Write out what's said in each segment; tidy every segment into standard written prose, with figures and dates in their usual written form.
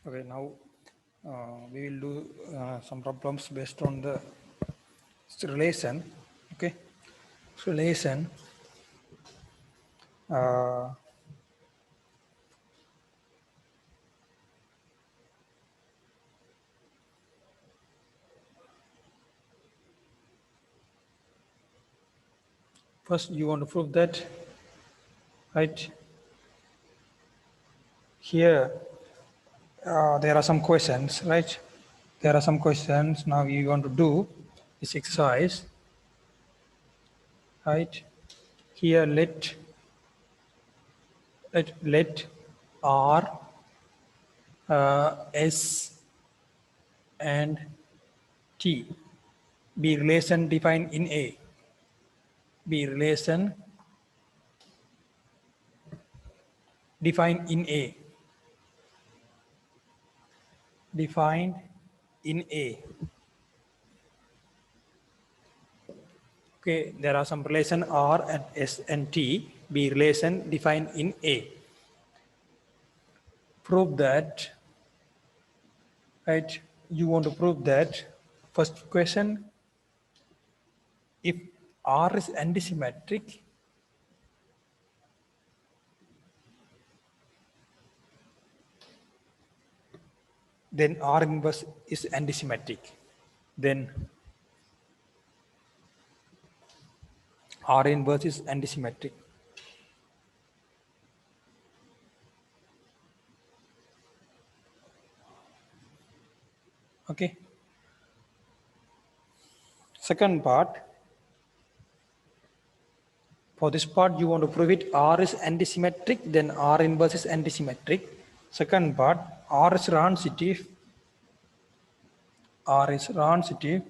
Okay, now we will do some problems based on the relation. Okay, relation. Uh, First, you want to prove that, right? Here, there are some questions, right? There are some questions. Now you want to do this exercise, right? Here, let R, S, and T be relation defined in A. Be relation defined in A. Defined in A. Okay, there are some relation R and S and T be relation defined in A. Prove that, right? You want to prove that. First question, if R is antisymmetric, then R inverse is antisymmetric. Then R inverse is antisymmetric. Okay. Second part, for this part you want to prove it R is antisymmetric, then R inverse is antisymmetric. Second part, R is transitive. R is transitive.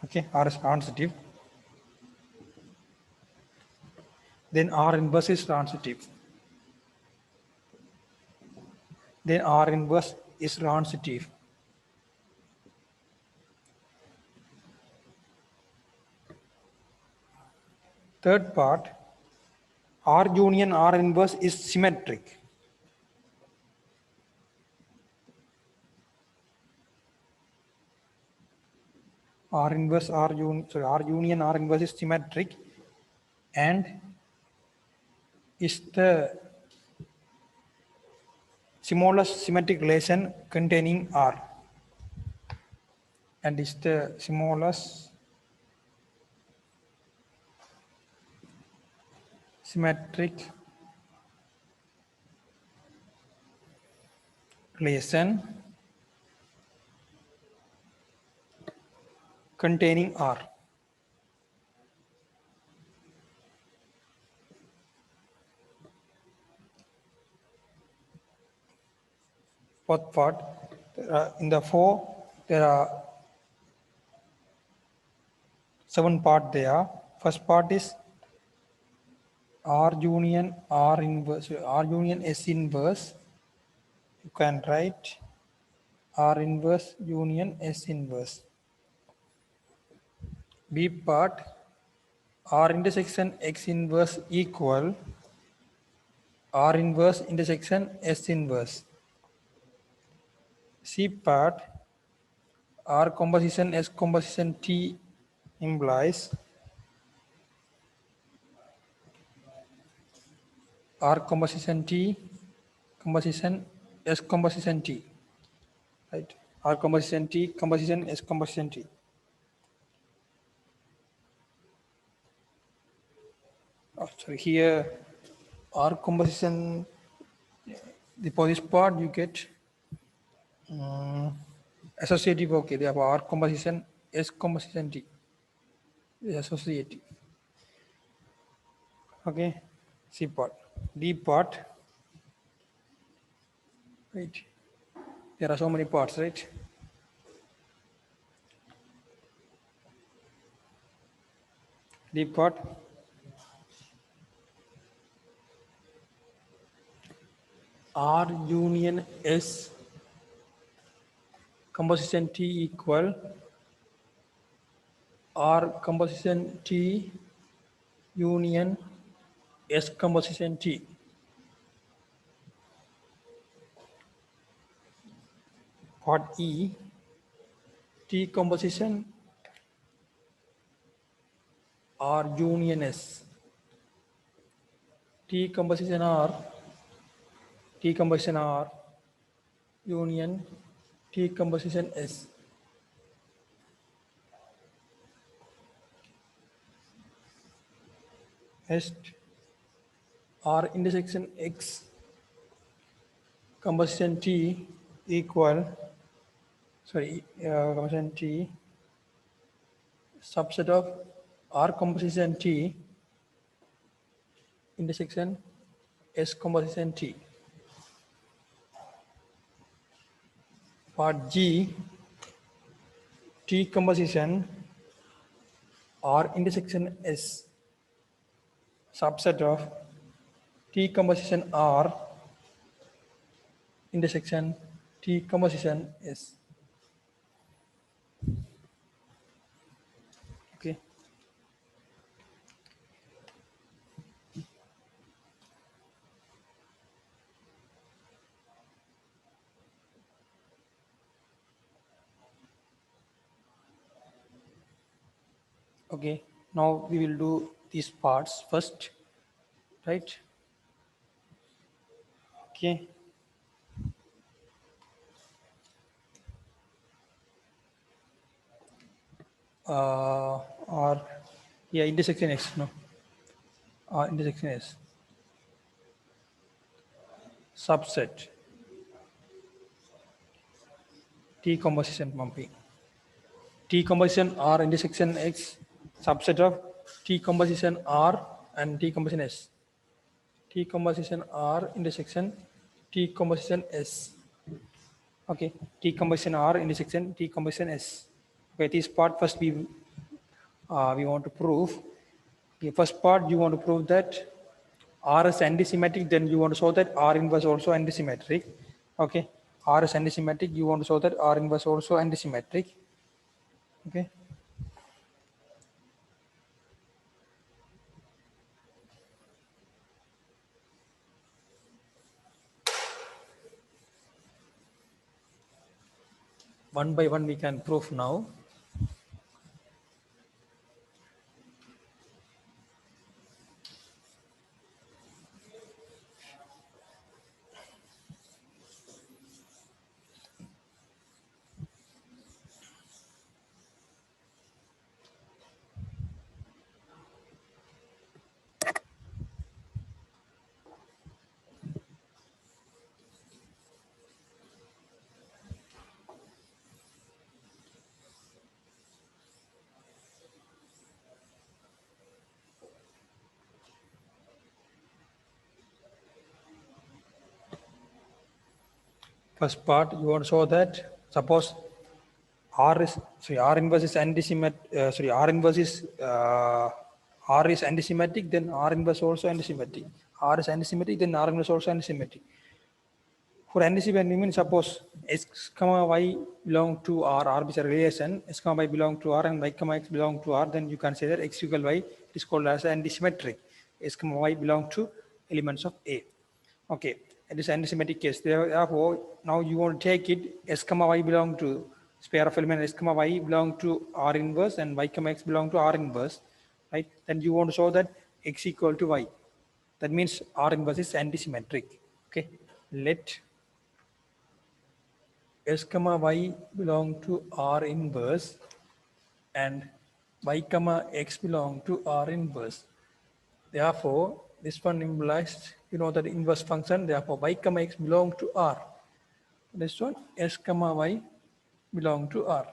Okay, R is transitive. Then R inverse is transitive. Then R inverse is transitive. Third part, R union R inverse is symmetric. R inverse R union R inverse is symmetric and is the smallest symmetric relation containing R, and is the smallest symmetric relation containing R. Fourth part, in the four, there are 7 parts there. First part is R union R inverse, R union S inverse. You can write R inverse union S inverse. B part, R intersection X inverse equal R inverse intersection S inverse. C part, R composition S composition T implies R composition T composition S composition T, right? R composition T composition S composition T. Oh, sorry, here R composition, for this part you get associative. Okay, they have R composition S composition T is associative. Okay, C part. D part, right? There are so many parts, right? D part, R union S composition T equal R composition T union S composition T. Part E, T composition R union S. T composition R union T composition S. Next, R intersection X composition T equal, composition T subset of R composition T intersection S composition T. Part G, T composition R intersection S subset of T composition R intersection T composition S. Okay. Okay. Now we will do these parts first, right? Okay. Or yeah, intersection X, no, intersection S subset T composition pumping. T composition R intersection X subset of T composition R and T composition S. T composition R intersection T composition S. Okay, T composition R intersection T composition S. Okay, this part first we want to prove. The first part you want to prove that R is antisymmetric, then you want to show that R inverse also antisymmetric. Okay, R is antisymmetric, you want to show that R inverse also antisymmetric. Okay. One by one we can prove now. First part you want to show that suppose R inverse is antisymmetric. R is antisymmetric, then R inverse also antisymmetric. R is antisymmetric, then R inverse also antisymmetric. For antisymmetry means suppose x comma y belong to R, arbitral relation, x comma y belong to R and y comma x belong to R, then you can say that x equal y is called as antisymmetric. X comma y belong to elements of A. Okay, it is antisymmetric case. Therefore, now you want to take it x comma y belong to pair of element x comma y belong to R inverse and y comma x belong to R inverse, right? Then you want to show that x equal to y. That means R inverse is antisymmetric. Okay, let x comma y belong to R inverse and y comma x belong to R inverse. Therefore, this one implies, you know, that inverse function, therefore y comma x belong to R. This one, s comma y belong to R.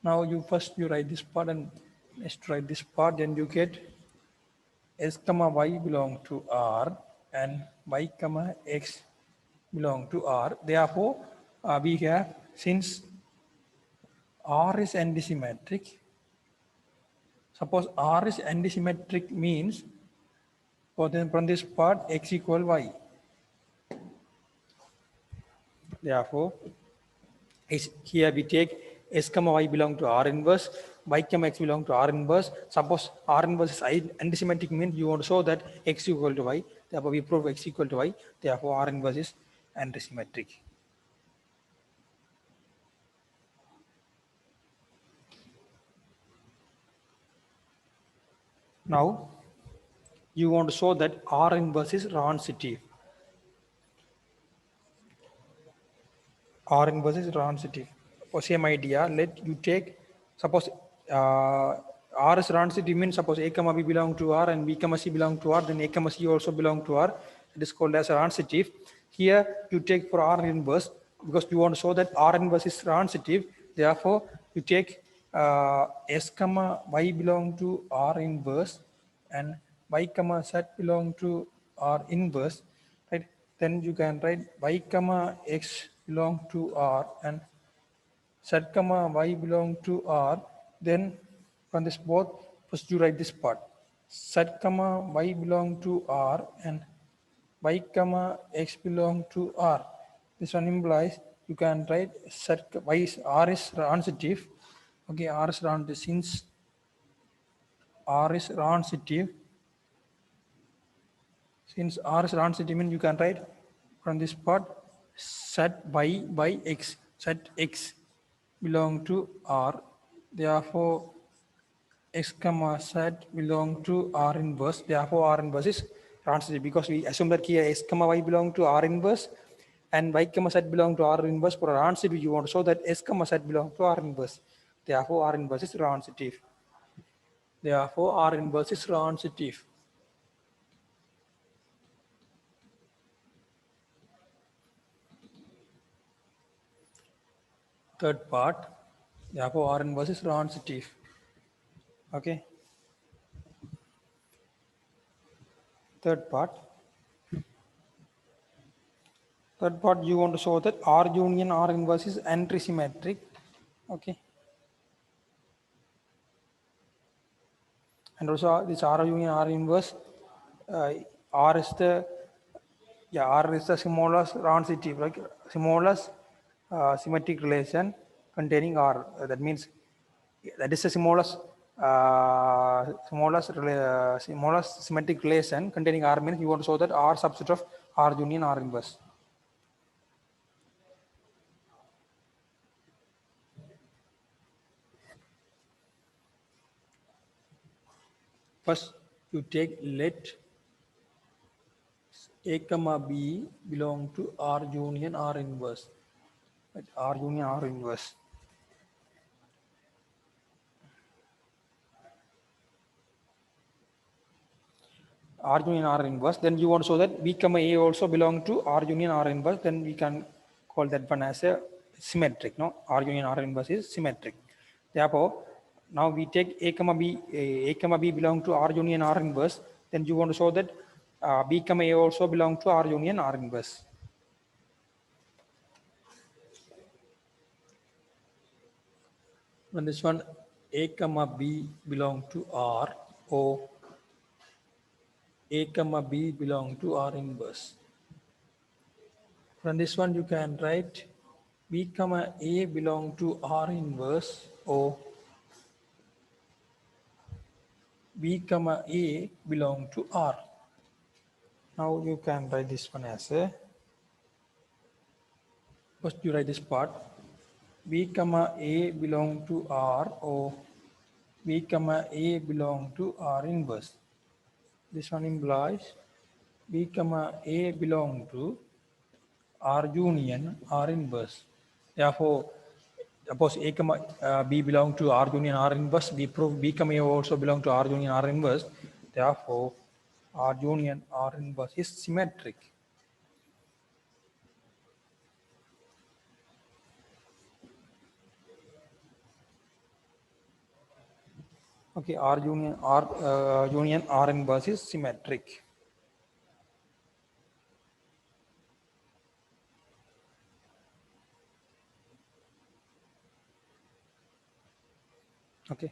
Now you write this part and next write this part, then you get s comma y belong to R and y comma x belong to R. Therefore, we have, since R is antisymmetric, suppose R is antisymmetric means, from this part x equal y. Therefore, here we take s comma y belong to R inverse, y comma x belong to R inverse. Suppose R inverse is antisymmetric means you want to show that x equal to y. Therefore, we prove x equal to y. Therefore, R inverse is antisymmetric. Now you want to show that R inverse is transitive. R inverse is transitive. For same idea, let you take, suppose R is transitive means suppose A comma B belong to R and B comma C belong to R, then A comma C also belong to R. It is called as transitive. Here you take for R inverse because you want to show that R inverse is transitive. Therefore, you take S comma Y belong to R inverse and Y comma Z belong to R inverse, right? Then you can write Y comma X belong to R and Z comma Y belong to R. Then from this both, first you write this part. Z comma Y belong to R and Y comma X belong to R. This one implies you can write Z Y is R is transitive. Okay, R is transitive. Since R is transitive, since R is transitive, means you can write from this part set y by x. Set x belong to R. Therefore, x comma set belong to R inverse. Therefore, R inverse is transitive because we assume that here x comma y belong to R inverse and y comma set belong to R inverse. For transitive, you want to show that s comma set belong to R inverse. Therefore, R inverse is transitive. Therefore, R inverse is transitive. Third part, therefore R inverse is transitive. Okay. Third part. Third part, you want to show that R union R inverse is antisymmetric. Okay. And also this R union R inverse, R is the R is the smallest transitive, like smallest symmetric relation containing R. That means that is the smallest symmetric relation containing R means you want to show that R subset of R union R inverse. First, you take let A comma B belong to R union R inverse. Right? R union R inverse. R union R inverse. Then you want to show that B comma A also belong to R union R inverse. Then we can call that one as a symmetric. No, R union R inverse is symmetric. Therefore, now we take A comma B. A comma B belong to R union R inverse. Then you want to show that B comma A also belong to R union R inverse. When this one A comma B belong to R, or A comma B belong to R inverse. From this one you can write B comma A belong to R inverse, or B comma A belong to R. Now you can write this one as a, first you write this part, B comma A belong to R, or B comma A belong to R inverse. This one implies B comma A belong to R union R inverse. Therefore, suppose A comma B belong to R union R inverse, we prove B comma A also belong to R union R inverse. Therefore, R union R inverse is symmetric. Okay, R union R inverse is symmetric. Okay.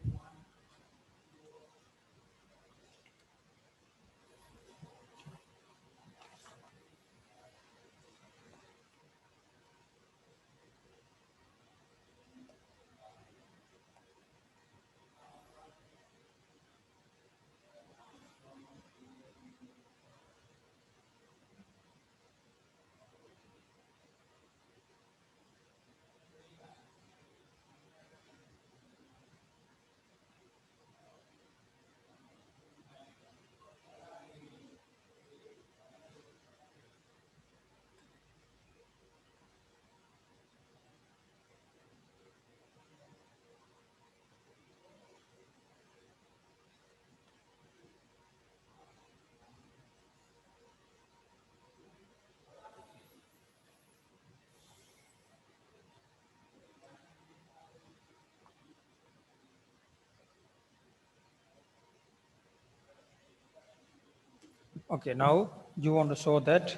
Okay, now you want to show that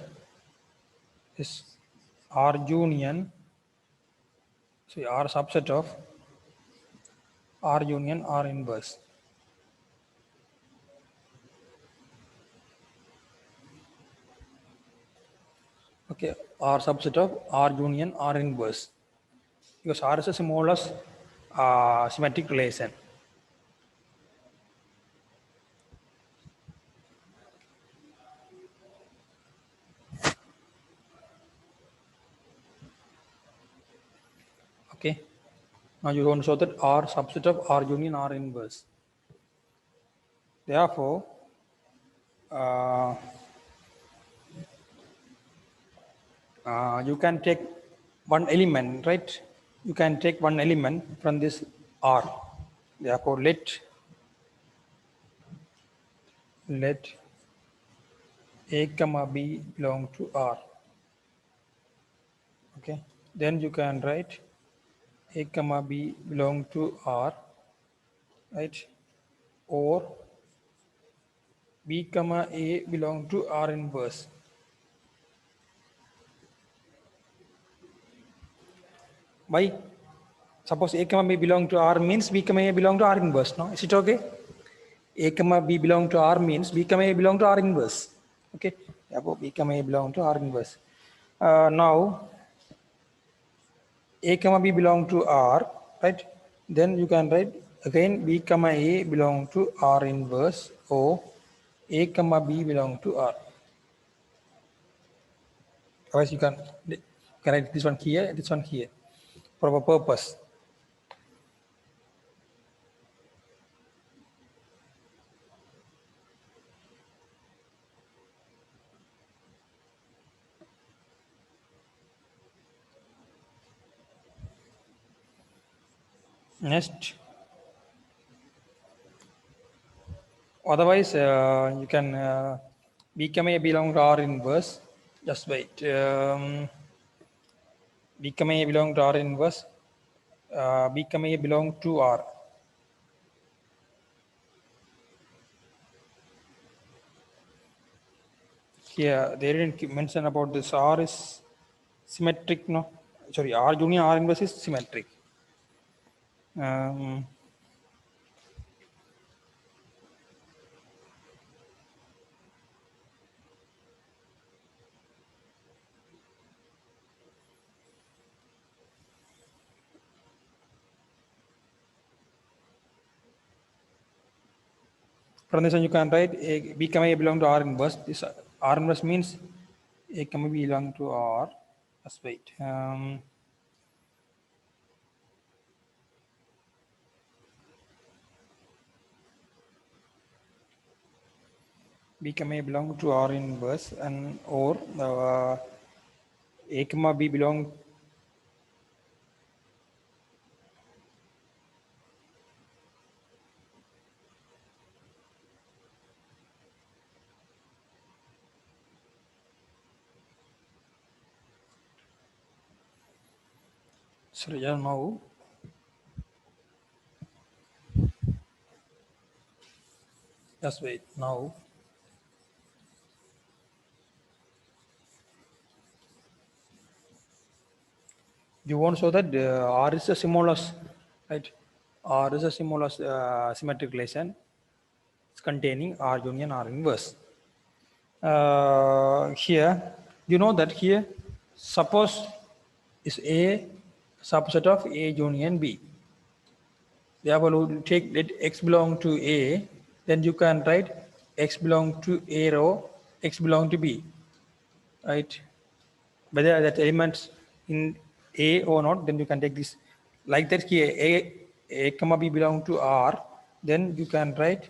is R union, so R subset of R union R inverse. Okay, R subset of R union R inverse, because R is a smallest symmetric relation. Okay, now you want to show that R subset of R union R inverse. Therefore, uh, you can take one element, right? You can take one element from this R. Therefore, let A comma B belong to R. Okay. Then you can write A comma B belong to R, right? Or B comma A belong to R inverse. Why? Suppose A comma B belong to R means B comma A belong to R inverse. No, is it okay? A comma B belong to R means B comma A belong to R inverse. Okay. Therefore, B comma A belong to R inverse. Now A comma B belong to R, right? Then you can write again B comma A belong to R inverse, or A comma B belong to R. Otherwise, you can write this one here, this one here, for our purpose. Next, otherwise you can B comma A belong to R inverse. Just wait. B comma A belong to R inverse. B comma A belong to R. Here they didn't mention about this. R is symmetric, no? Sorry, R union R inverse is symmetric. Um, from this one you can write A, B comma A belong to R inverse. This R inverse means A comma B belong to R. Just wait. B comma A belong to R inverse, and or A comma B belong. Sorry, yeah, now just wait. Now you want to show that R is a simulus, right? R is a simulus symmetric relation containing R union R inverse. Here, you know that here, suppose is A subset of A union B. Therefore, we will take let X belong to A, then you can write X belong to A row, X belong to B, right? Whether that elements in A or not, then you can take this like that here. A comma B belong to R, then you can write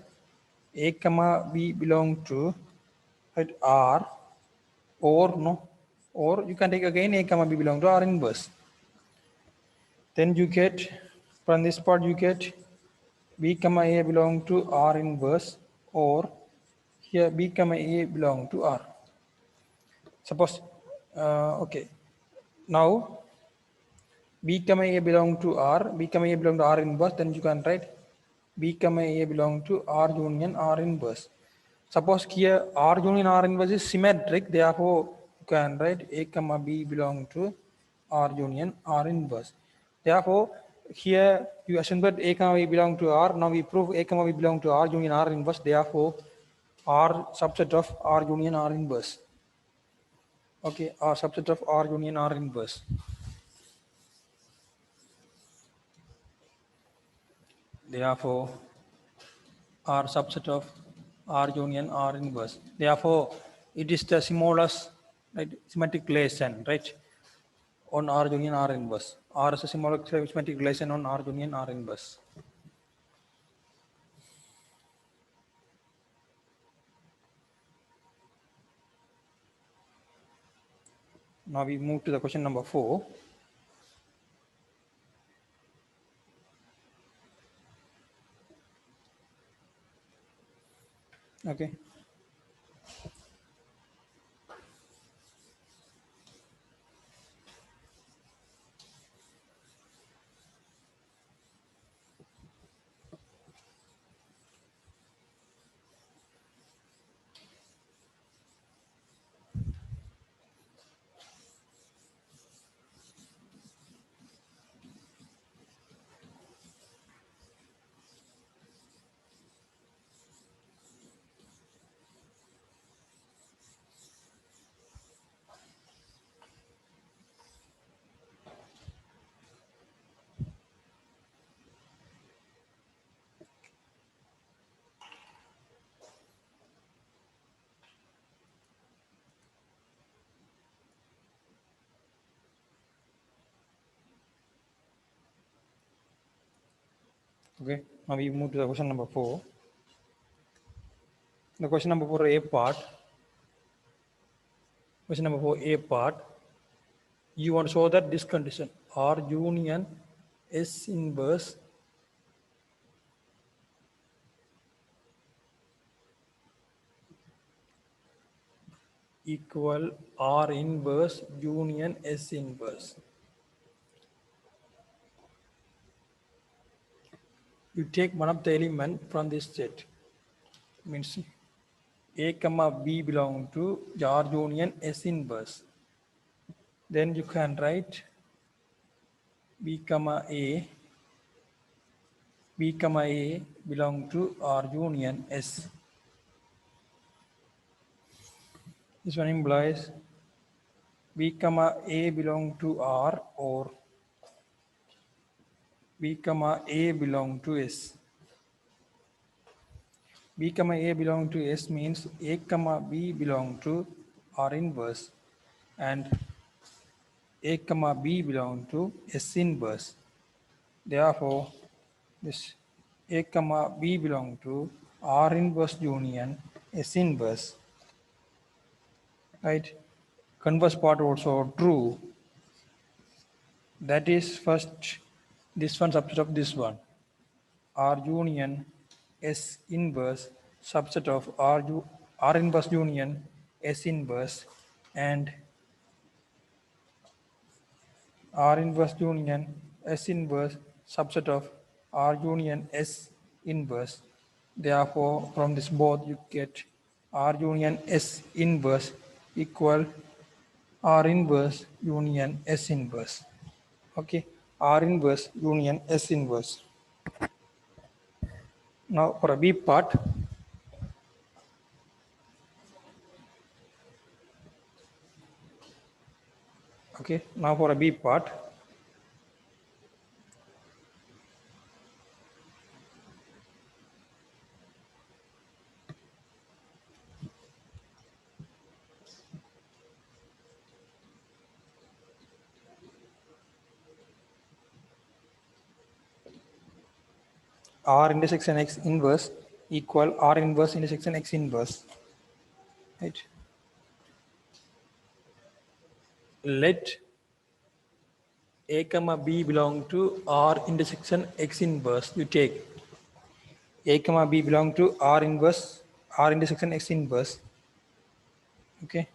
A comma B belong to, right, R, or no, or you can take again A comma B belong to R inverse. Then you get from this part you get B comma A belong to R inverse, or here B comma A belong to R. Suppose okay, now B comma A belong to R, B comma A belong to R inverse, then you can write B comma A belong to R union R inverse. Suppose here R union R inverse is symmetric, therefore you can write A comma B belong to R union R inverse. Therefore, here you assume that A comma B belong to R. Now we prove A comma B belong to R union R inverse. Therefore, R subset of R union R inverse. Okay, R subset of R union R inverse. Therefore, R subset of R union R inverse. Therefore, it is the smallest, right, symmetric relation, right, on R union R inverse. R is a symmetric relation on R union R inverse. Now we move to the question number 4. Okay. Okay. Now we move to the question number 4. The question number 4 A part. Question number 4 A part. You want to show that this condition R union S inverse equal R inverse union S inverse. You take one of the element from this set. Means A comma B belong to R union S inverse. Then you can write B comma A belong to R union S. This one implies B comma A belong to R or B comma A belong to S. B comma A belong to S means A comma B belong to R inverse and A comma B belong to S inverse. Therefore, this A comma B belong to R inverse union S inverse. Right? Converse part also true. That is first this one subset of this one. R union S inverse subset of R inverse union S inverse and R inverse union S inverse subset of R union S inverse. Therefore, from this both you get R union S inverse equal R inverse union S inverse. Okay, R inverse union S inverse. Now for a B part, okay, now for a B part, R intersection X inverse equal R inverse intersection X inverse. Right. Let A comma B belong to R intersection X inverse. You take A comma B belong to R inverse R intersection X inverse. Okay.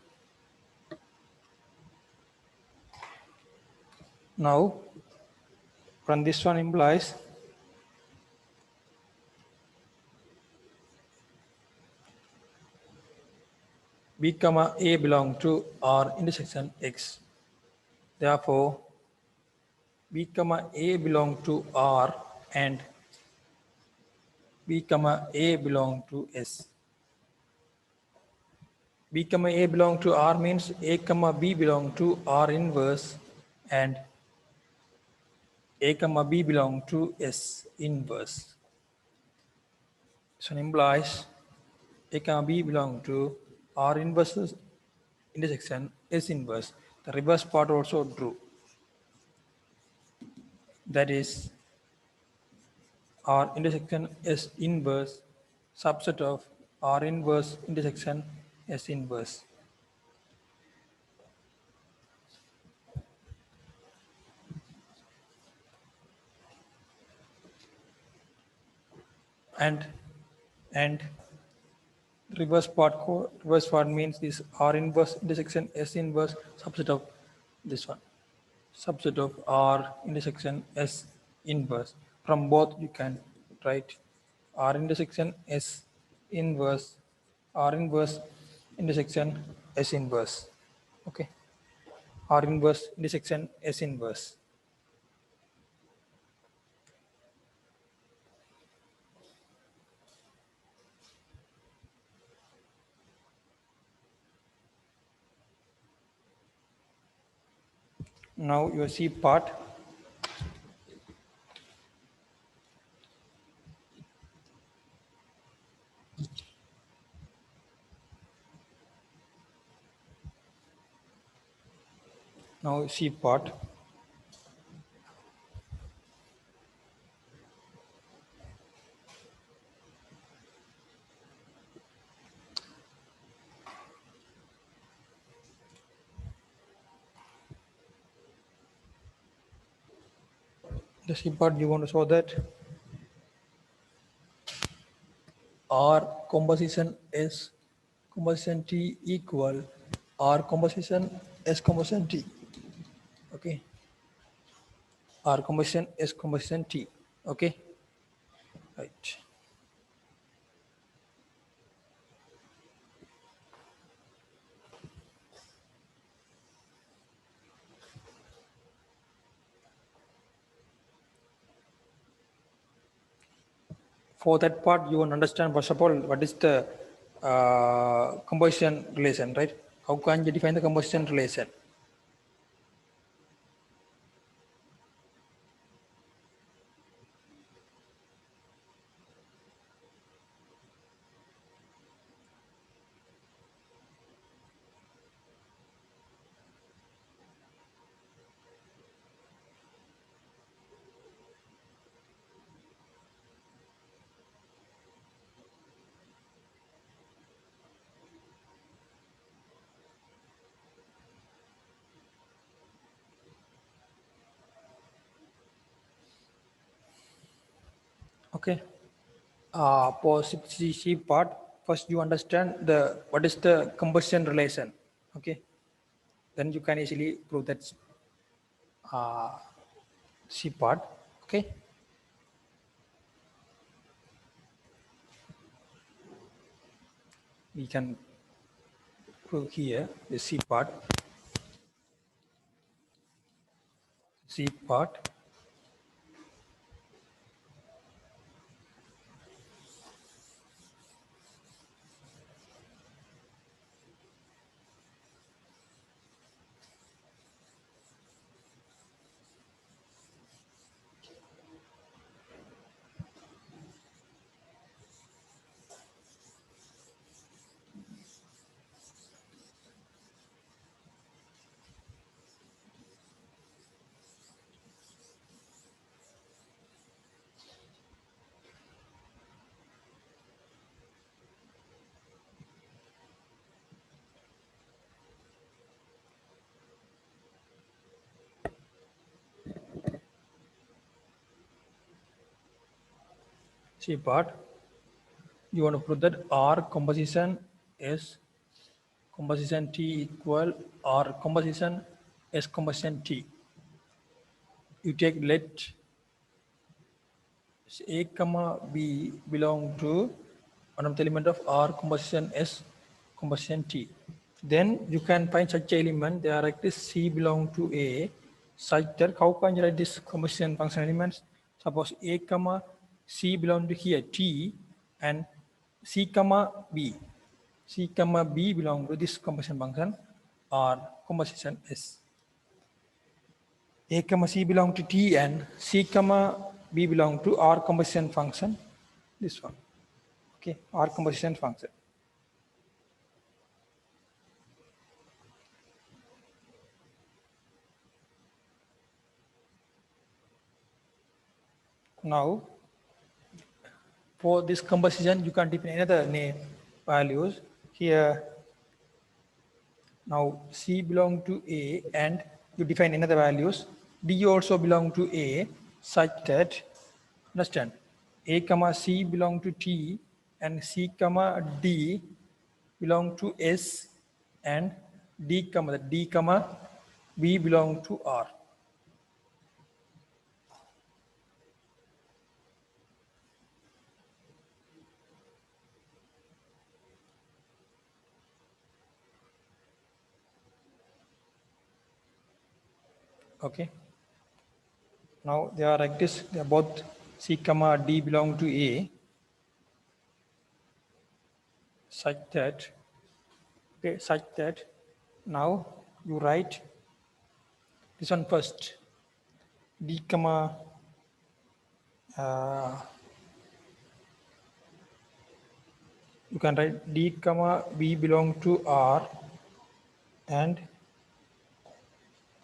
Now from this one implies B comma A belong to R intersection X. Therefore, B comma A belong to R and B comma A belong to S. B comma A belong to R means A comma B belong to R inverse and A comma B belong to S inverse. So it implies A comma B belong to R inverse intersection S inverse. The reverse part also true. That is R intersection S inverse subset of R inverse intersection S inverse. And reverse part means this R inverse intersection S inverse subset of this one. Subset of R intersection S inverse. From both you can write R intersection S inverse, R inverse intersection S inverse. Okay. R inverse intersection S inverse. Now your C part. Now C part. The C part you want to show that R composition S composition T equal R composition S composition T. Okay. R composition S composition T. Okay. Right. For that part, you want to understand first of all what is the composition relation, right? How can you define the composition relation? Okay. For C part, first you understand the what is the combustion relation. Okay. Then you can easily prove that C part. Okay. We can prove here the C part. C part. C part. You want to prove that R composition is composition T equal R composition S composition T. You take let A comma B belong to one of the element of R composition S composition T. Then you can find such element, they are like this C belong to A, such that how can you write this composition function elements? Suppose A comma C belong to here T and C comma B. C comma B belong to this composition function or composition S. A comma C belong to T and C comma B belong to R composition function, this one. Okay, R composition function. Now, for this composition, you can define another name values. Here, now C belong to A and you define another values. D also belong to A such that, understand, A comma C belong to T and C comma D belong to S and D comma B belong to R. Okay. Now they are like this. They are both C comma D belong to A, such that, okay, such that now you write this one first. D comma you can write D comma B belong to R and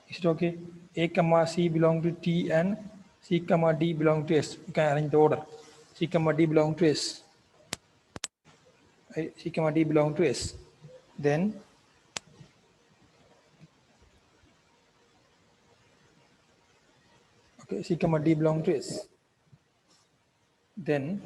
is it okay? A comma C belong to T and C comma D belong to S. You can arrange the order. C comma D belong to S. Right? C comma D belong to S. Then okay, C comma D belong to S. Then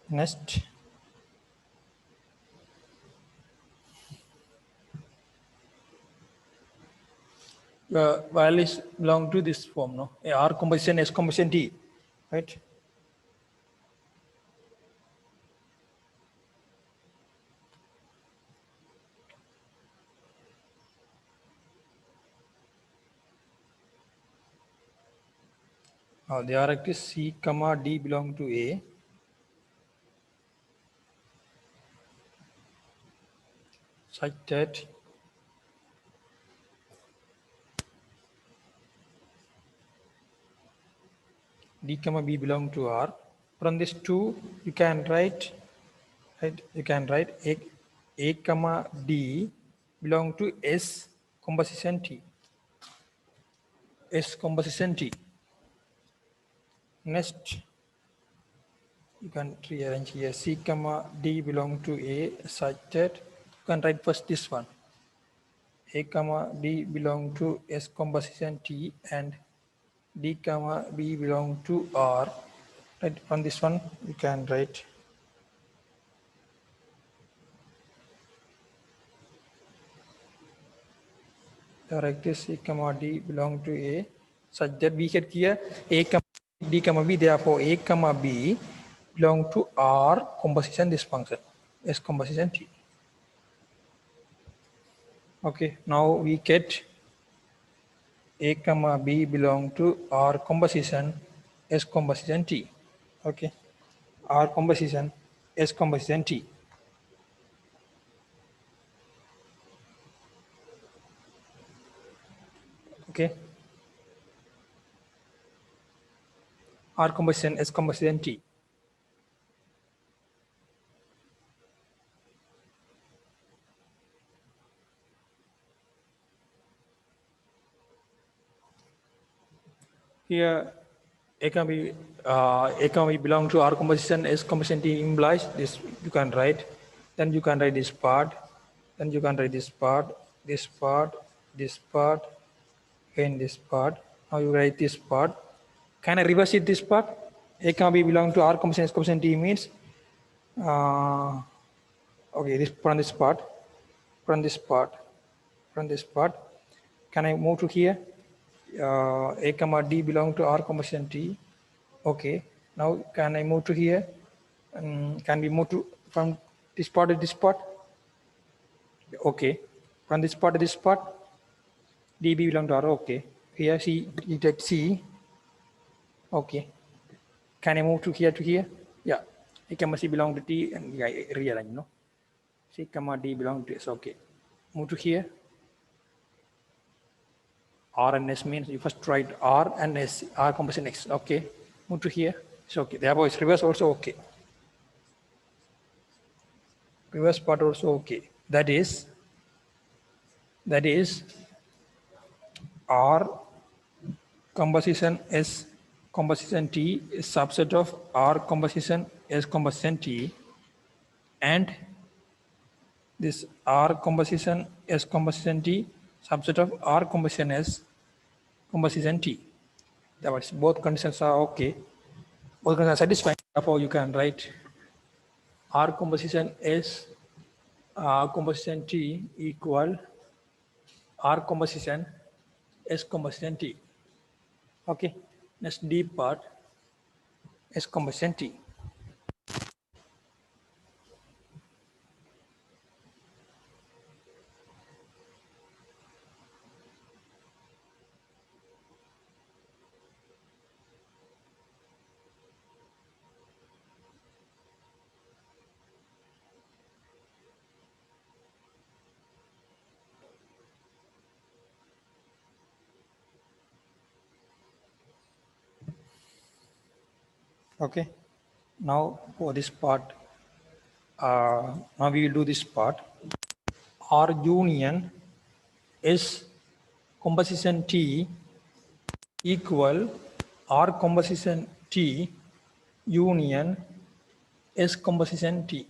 next values belong to this form, no? R composition, S composition T, right? Now the direct is C comma D belong to A. Such that D comma B belong to R. From this two, you can write, right? You can write A comma D belong to S composition T. S composition T. Next, you can rearrange here C comma D belong to A such that you can write first this one. A comma D belong to S composition T and D comma B belong to R. Right, from this one you can write this C comma D belong to A such that we get here A comma D comma B, therefore A comma B belong to R composition this function S composition T. Okay, now we get A comma B belong to R composition S composition T. Okay, R composition S composition T. Okay, R composition S composition T. Here A comma B belong to R composition S composition T implies this you can write. Then you can write this part. Then you can write this part, this part, this part, and this part. Now you write this part. Can I reverse it this part? A comma B belong to R composition S composition T means okay, this from this part, from this part, from this part. Can I move to here? A comma D belong to R composition T. Okay. Now can I move to here? Can we move to from this part to this part? Okay. From this part to this part, DB belong to R. Okay. Here C, detect C. Okay. Can I move to here to here? Yeah. A comma C belong to T and yeah, real, C comma D belong to S. Okay. Move to here. R and S means you first write R and S, R composition X. Okay. Move to here. It's okay. Therefore, it's reverse also okay. Reverse part also okay. That is R composition S composition T is subset of R composition S composition T, and this R composition S composition T subset of R composition S composition T. That was both conditions are okay. Both conditions are satisfied. Therefore, you can write R composition S composition T equal R composition S composition T. Okay. Next D part S composition T. Okay. Now for this part, now we will do this part. R union S composition T equal R composition T union S composition T.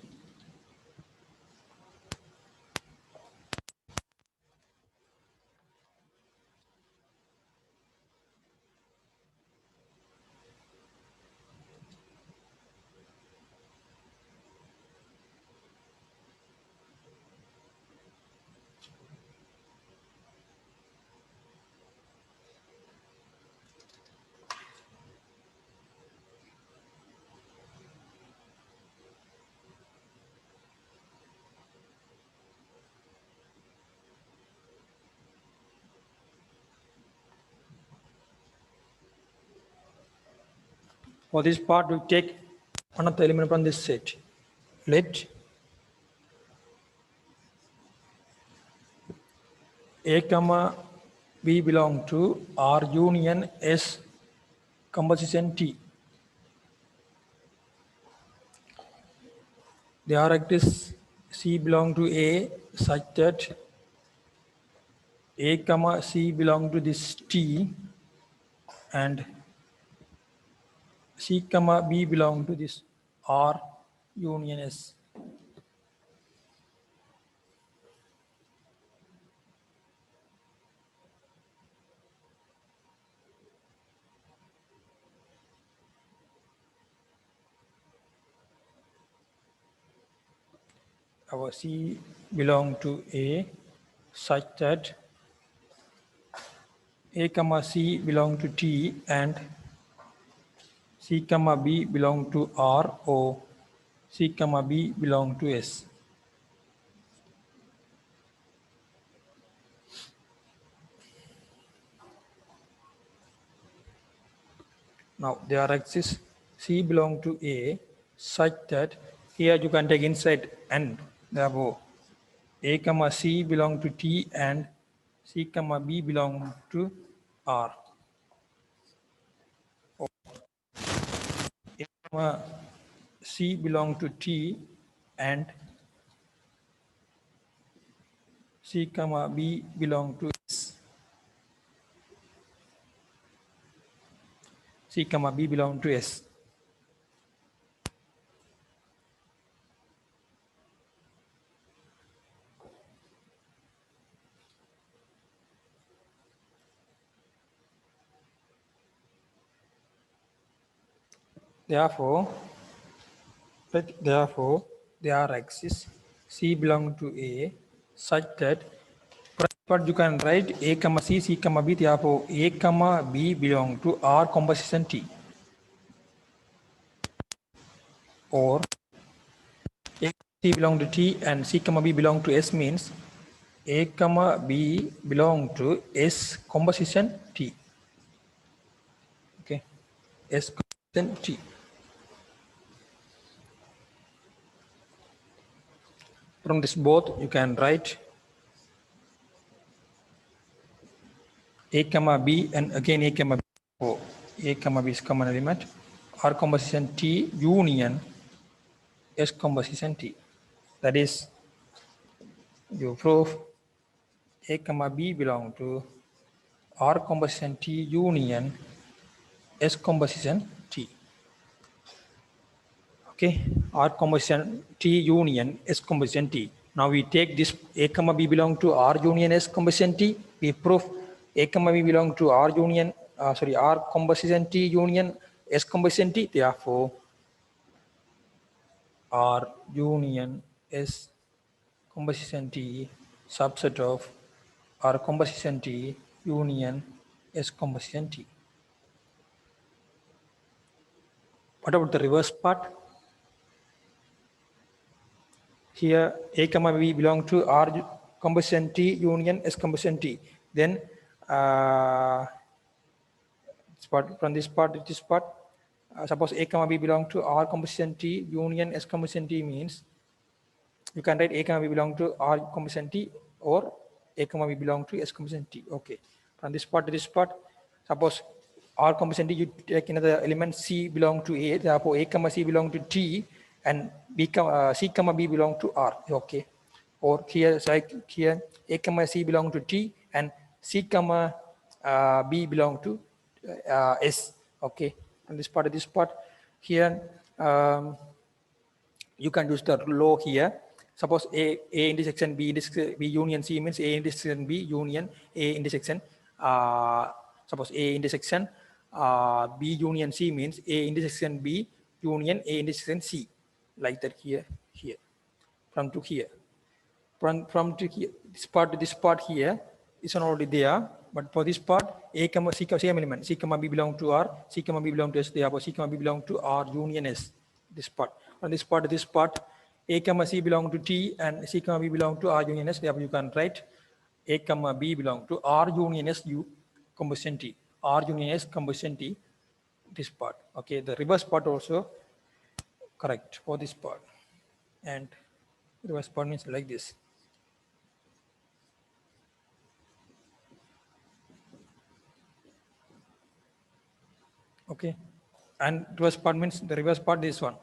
For this part, we take one of the element from this set. Let A comma B belong to R union S composition T. The directrix C belong to A such that A comma C belong to this T and C comma B belong to this R union S. Our C belong to A such that A comma C belong to T and C comma B belong to R or C comma B belong to S. Now there exists C belong to A such that here you can take inside and therefore A comma C belong to T and C comma B belong to R. A comma C belong to T and C comma B belong to S. C comma B belong to S. Therefore, there exists C belong to A such that But you can write A comma C, C comma B. Therefore, A comma B belong to R composition T. Or A C belong to T and C comma B belong to S means A comma B belong to S composition T. Okay, S composition T. From this both you can write A comma B and again A comma B. So A comma B is common element. R composition T union S composition T. That is, you prove A comma B belong to R composition T union S composition T. Okay, R composition T union S composition T. Now we take this A comma B belong to R union S composition T. We prove A comma B belong to R union, R composition T union S composition T. Therefore, R union S composition T subset of R composition T union S composition T. What about the reverse part? Here A comma B belong to R composition T union S composition T. Then from this part to this part, suppose A comma B belong to R composition T union S composition T means you can write A comma B belong to R composition T or A comma B belong to S composition T. Okay. From this part to this part, suppose R composition T, you take another element C belong to A, therefore A comma C belong to T and C comma B belong to R. Okay. Or here, like here, A comma C belong to T and C comma B belong to S. Okay. From this part to this part, here you can use the law here. Suppose A intersection B union C means A intersection B union A intersection. Suppose A intersection B union C means A intersection B union A intersection C, like that here, from to here. From to here, this part to this part here is not already there, but for this part, A comma C comma same element, C comma B belong to R, C comma B belong to S, therefore C comma B belong to R union S, this part. From this part to this part, A comma C belong to T and C comma B belong to R union S, therefore you can write A comma B belong to R union S U combustion T, R union S combustion T, this part. Okay, the reverse part also correct for this part. And reverse part means like this. Okay, and reverse part means the reverse part this one,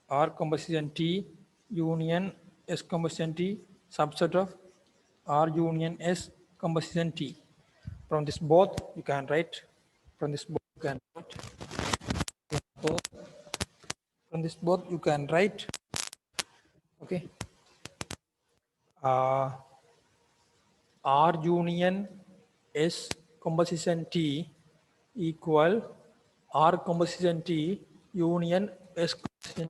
R combustion T union S combustion T subset of R union S combustion T. From this both you can write, from this both you can write, from this both you can write, okay, R union S composition T equal R composition T union S composition.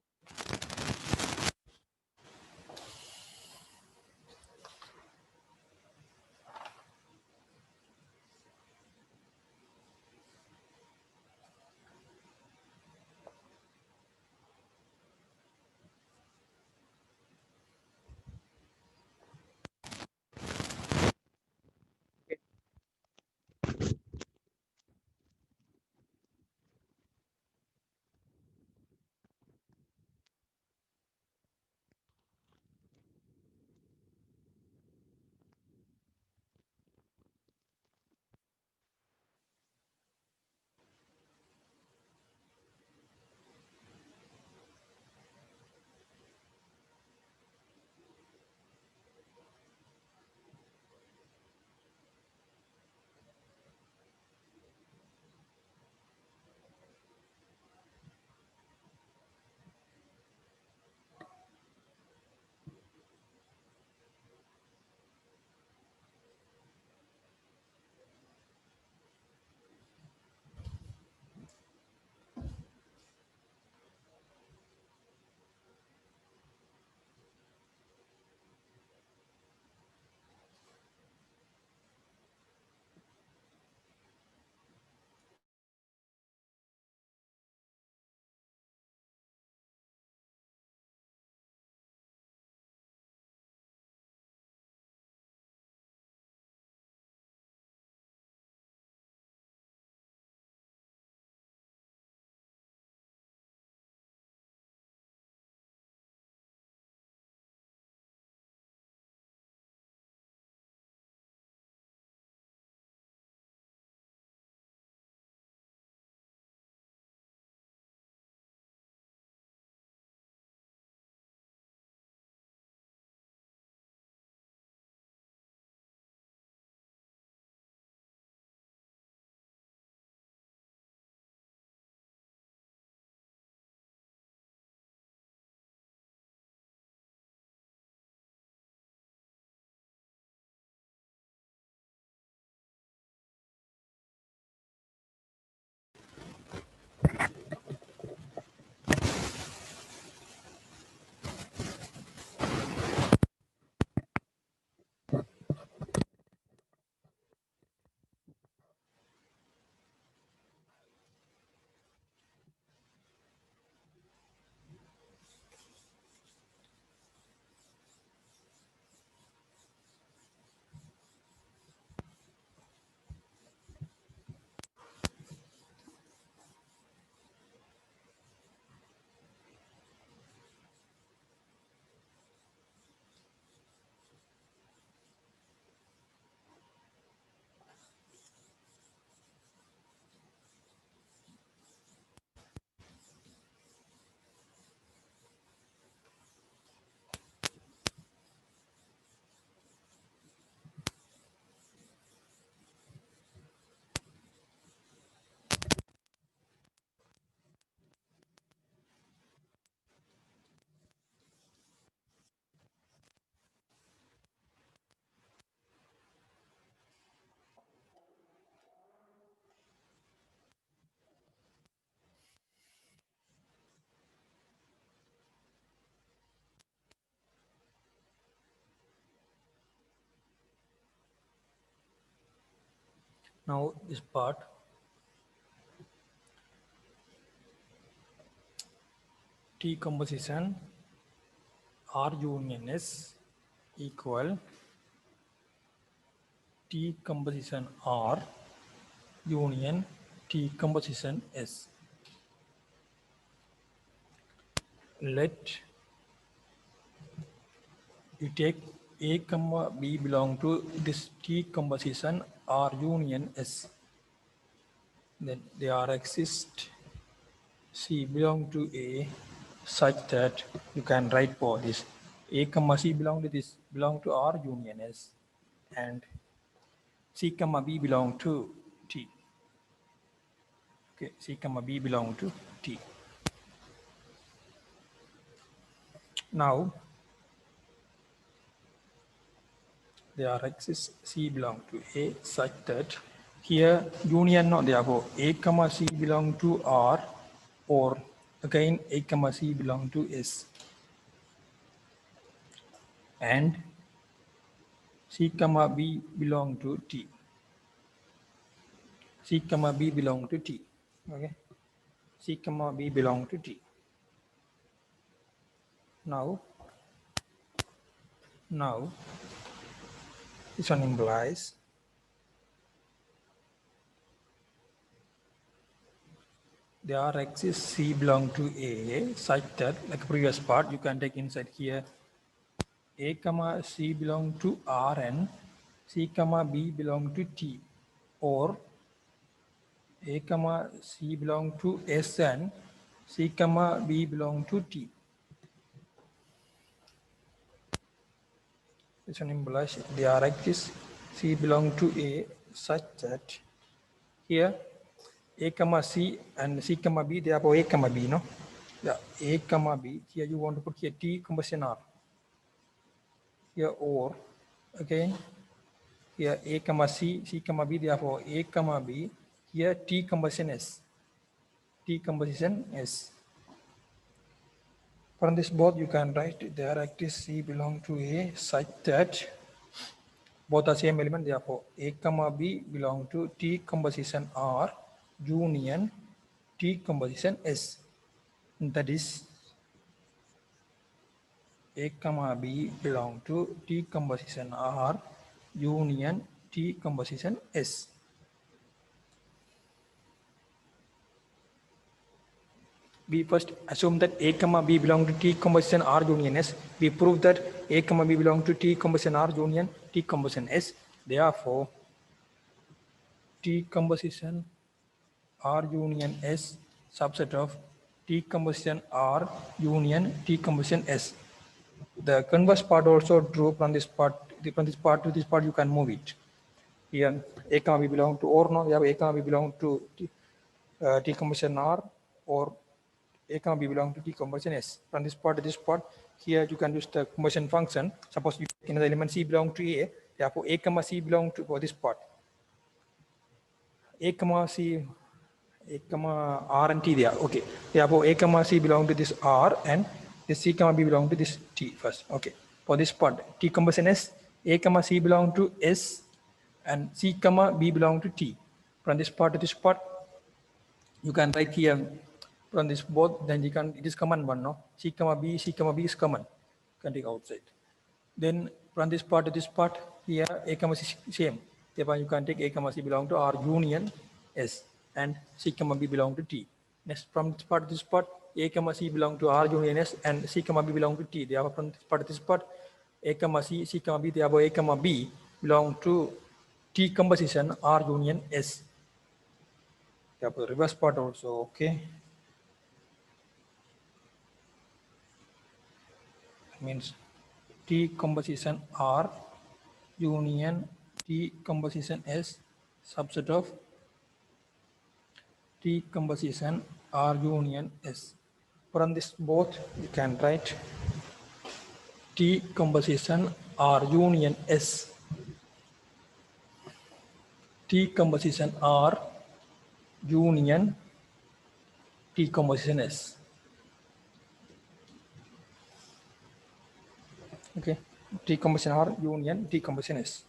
Now this part, T composition R union S equal T composition R union T composition S. Let you take A comma B belong to this T composition R union S. Then there exist C belong to A such that you can write for this A comma C belong to this belong to R union S, and C comma B belong to T. Okay, C comma B belong to T. Now there exists C belong to A such that here union not therefore A comma C belong to R, or again A comma C belong to S, and C comma B belong to T. C comma B belong to T. Okay, C comma B belong to T. Now this one implies there exists C belong to A such that, like previous part, you can take inside here A comma C belong to R and C comma B belong to T, or A comma C belong to S and C comma B belong to T. This one implies there exists C belong to A such that here A comma C and C comma B, therefore A comma B, no? Yeah, A comma B, here you want to put here T composition R. Here, or again here A comma C, C comma B, therefore A comma B, here T composition S. T composition S. From this both you can write there exists C belong to A such that both are same element, therefore A comma B belong to T composition R union T composition S. That is A comma B belong to T composition R union T composition S. We first assume that A comma B belong to T composition R union S. We prove that A comma B belong to T composition R union T composition S. Therefore, T composition R union S subset of T composition R union T composition S. The converse part also true. From this part to this part you can move it. Here A comma B belong to, or no, we have A comma B belong to T composition R, or A comma B belong to T composition S. From this part to this part, here you can use the conversion function. Suppose you take another element C belong to A, therefore A comma C belong to, for this part, A comma C, A comma R and T there. Okay, therefore A comma C belong to this R and this C comma B belong to this T first. Okay, for this part T composition S, A comma C belong to S and C comma B belong to T. From this part to this part, you can write here from this both, then you can, it is common one, no? C comma B is common. You can take outside. Then from this part to this part, here A comma C same. Therefore you can take A comma C belong to R union S and C comma B belong to T. Next, from this part to this part, A comma C belong to R union S and C comma B belong to T. Therefore from this part to this part, A comma C, C comma B, therefore A comma B belong to T composition R union S. Therefore reverse part also okay. Means T composition R union T composition S subset of T composition R union S. From this both you can write T composition R union S, T composition R union T composition S. Okay, T composition R union T composition S.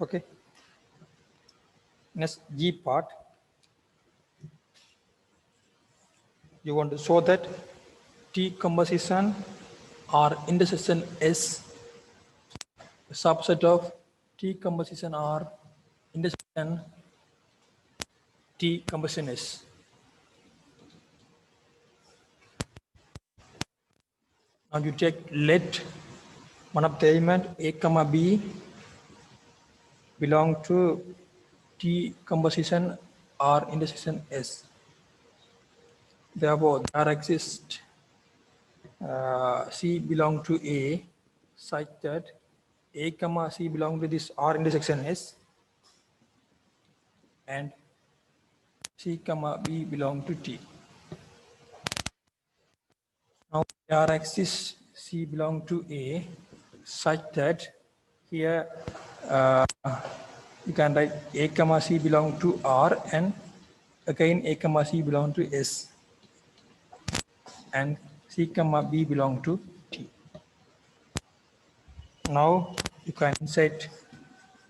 Okay. Next G part. You want to show that T composition or intersection S subset of T composition or intersection T composition S. Now you take let one of the element A comma B belong to T composition or intersection S. Therefore, there exists C belong to A such that A comma C belong to this R intersection S and C comma B belong to T. Now there exists C belong to A such that here you can write A comma C belong to R and again A comma C belong to S and C comma B belong to T. Now you can set,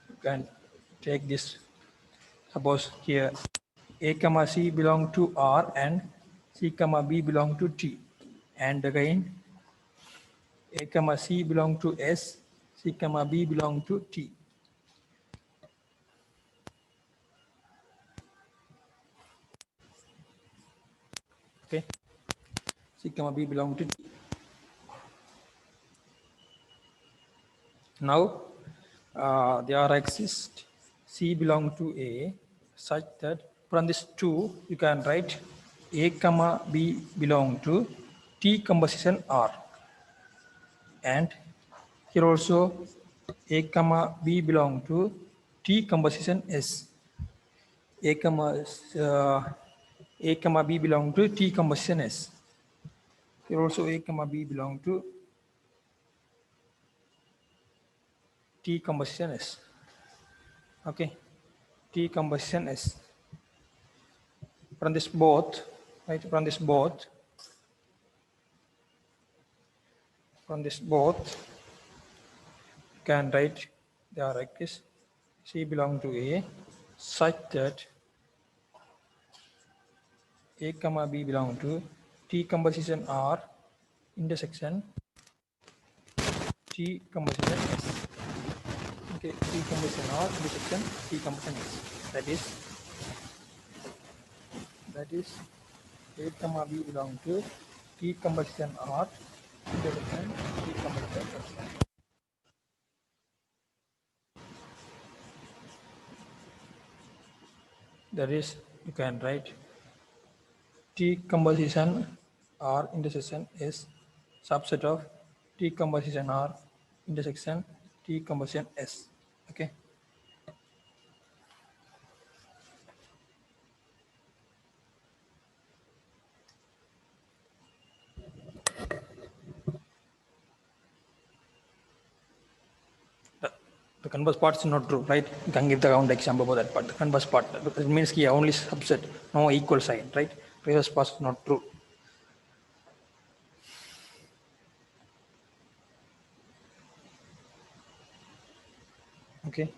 you can take this, suppose here A comma C belong to R and C comma B belong to T, and again A comma C belong to S, C comma B belong to T. Okay, C comma B belong to T. Now there exists C belong to A such that from this 2 you can write A comma B belong to T composition R, and here also A comma B belong to T composition S. A comma B belong to T composition S. Here also A comma B belong to T composition S. Okay, T composition S. From this both, right? From this both, you can write the like this: C belong to A, such that A comma B belong to T composition R intersection T composition S. Okay, T composition R intersection T composition S. That is A comma B belong to T composition R intersection T composition S. That is, you can write T composition R intersection is subset of T composition R intersection T composition S. Okay. The converse part is not true, right? You can give the round example for that part. The converse part, it means here only subset, no equal sign, right? Reverse part is not true. Okay.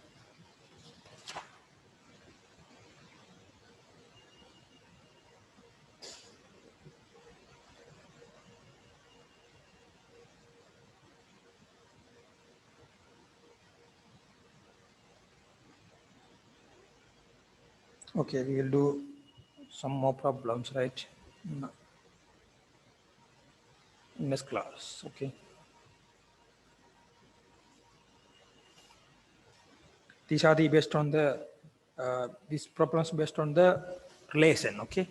Okay, we will do some more problems, right? In this class, okay. These are the based on the these problems based on the relation, okay.